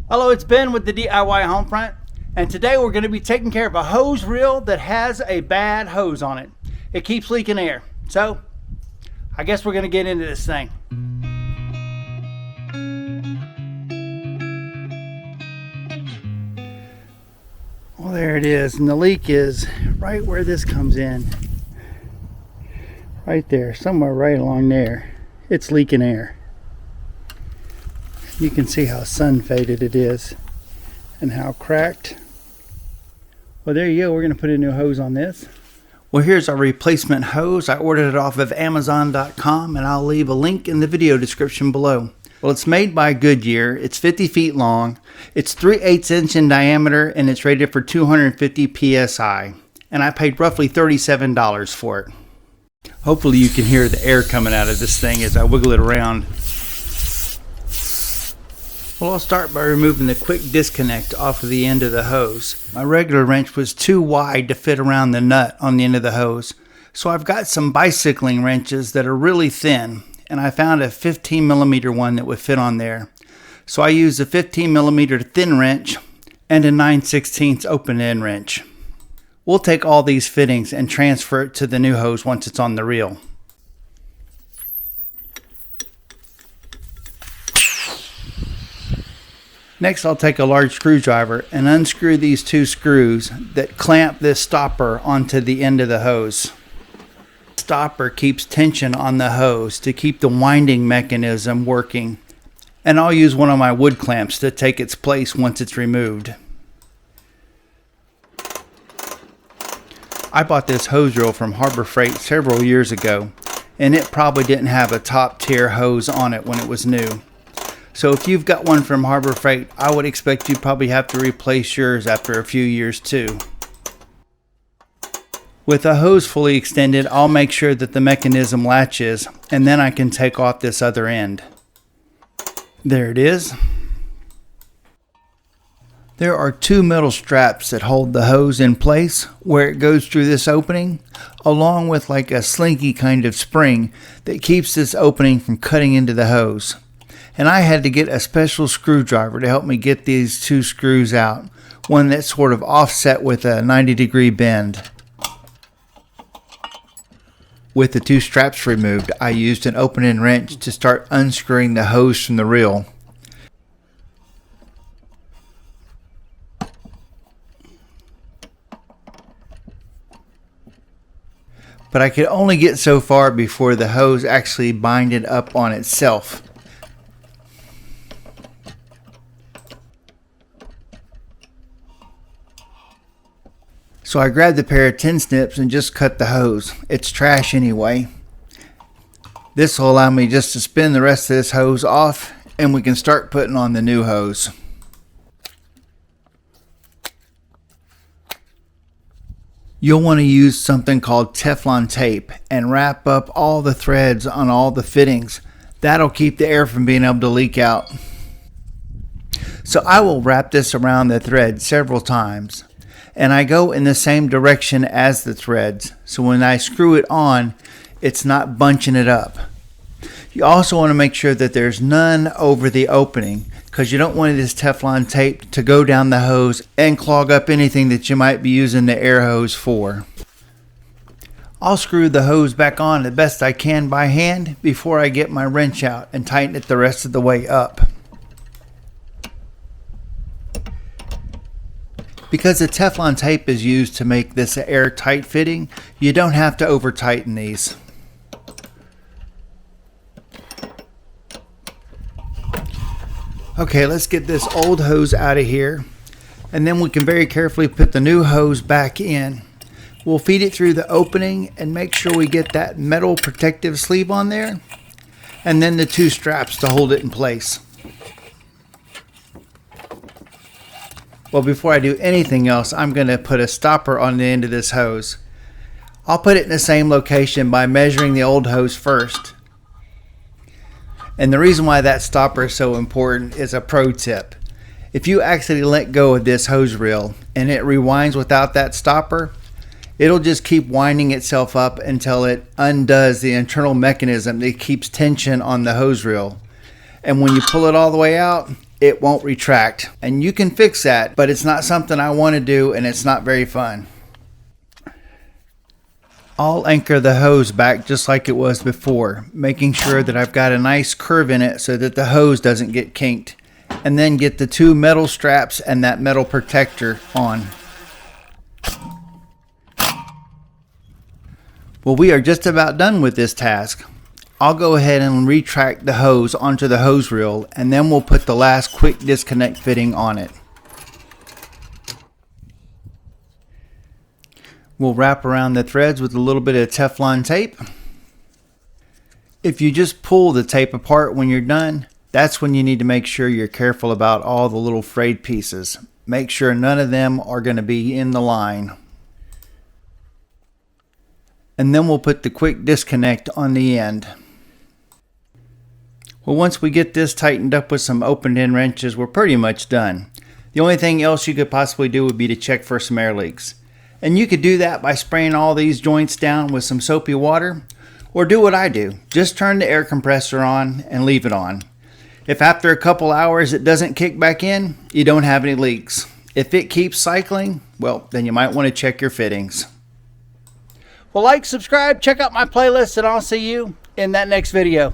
Hello, it's Ben with the DIY Homefront, and today we're going to be taking care of a hose reel that has a bad hose on it. It keeps leaking air. So, I guess we're going to get into this thing. Well, there it is, and the leak is right where this comes in. Right there, somewhere right along there. It's leaking air. You can see how sun faded it is and how cracked. Well, there you go. We're going to put a new hose on this. Well, here's our replacement hose. I ordered it off of Amazon.com, and I'll leave a link in the video description below. Well, it's made by Goodyear. It's 50 feet long. It's 3/8 inch in diameter, and it's rated for 250 psi. And I paid roughly $37 for it. Hopefully you can hear the air coming out of this thing as I wiggle it around. Well, I'll start by removing the quick disconnect off of the end of the hose. My regular wrench was too wide to fit around the nut on the end of the hose, so I've got some bicycling wrenches that are really thin, and I found a 15 millimeter one that would fit on there. So I used a 15 millimeter thin wrench and a 9/16 open end wrench. We'll take all these fittings and transfer it to the new hose once it's on the reel. Next, I'll take a large screwdriver and unscrew these two screws that clamp this stopper onto the end of the hose. The stopper keeps tension on the hose to keep the winding mechanism working, and I'll use one of my wood clamps to take its place once it's removed. I bought this hose reel from Harbor Freight several years ago, and it probably didn't have a top tier hose on it when it was new. So if you've got one from Harbor Freight, I would expect you'd probably have to replace yours after a few years too. With the hose fully extended, I'll make sure that the mechanism latches, and then I can take off this other end. There it is. There are two metal straps that hold the hose in place where it goes through this opening, along with like a slinky kind of spring that keeps this opening from cutting into the hose. And I had to get a special screwdriver to help me get these two screws out, one that's sort of offset with a 90-degree bend. With the two straps removed, I used an open-end wrench to start unscrewing the hose from the reel. But I could only get so far before the hose actually binded up on itself. So I grabbed a pair of tin snips and just cut the hose. It's trash anyway. This will allow me just to spin the rest of this hose off, and we can start putting on the new hose. You'll want to use something called Teflon tape and wrap up all the threads on all the fittings. That'll keep the air from being able to leak out. So I will wrap this around the thread several times. And I go in the same direction as the threads, so when I screw it on, it's not bunching it up. You also want to make sure that there's none over the opening, because you don't want this Teflon tape to go down the hose and clog up anything that you might be using the air hose for. I'll screw the hose back on the best I can by hand before I get my wrench out and tighten it the rest of the way up. Because the Teflon tape is used to make this an airtight fitting, you don't have to over tighten these. Okay, let's get this old hose out of here, and then we can very carefully put the new hose back in. We'll feed it through the opening and make sure we get that metal protective sleeve on there, and then the two straps to hold it in place. Well, before I do anything else, I'm going to put a stopper on the end of this hose. I'll put it in the same location by measuring the old hose first. And the reason why that stopper is so important is a pro tip. If you accidentally let go of this hose reel and it rewinds without that stopper, it'll just keep winding itself up until it undoes the internal mechanism that keeps tension on the hose reel. And when you pull it all the way out, it won't retract. And you can fix that, but it's not something I want to do, and it's not very fun. I'll anchor the hose back just like it was before, making sure that I've got a nice curve in it so that the hose doesn't get kinked. And then get the 2 metal straps and that metal protector on. Well, we are just about done with this task. I'll go ahead and retract the hose onto the hose reel, and then we'll put the last quick disconnect fitting on it. We'll wrap around the threads with a little bit of Teflon tape. If you just pull the tape apart when you're done, that's when you need to make sure you're careful about all the little frayed pieces. Make sure none of them are going to be in the line. And then we'll put the quick disconnect on the end. Well, once we get this tightened up with some opened end wrenches, we're pretty much done. The only thing else you could possibly do would be to check for some air leaks. And you could do that by spraying all these joints down with some soapy water, or do what I do. Just turn the air compressor on and leave it on. If after a couple hours it doesn't kick back in, you don't have any leaks. If it keeps cycling, well, then you might want to check your fittings. Well, like, subscribe, check out my playlist, and I'll see you in that next video.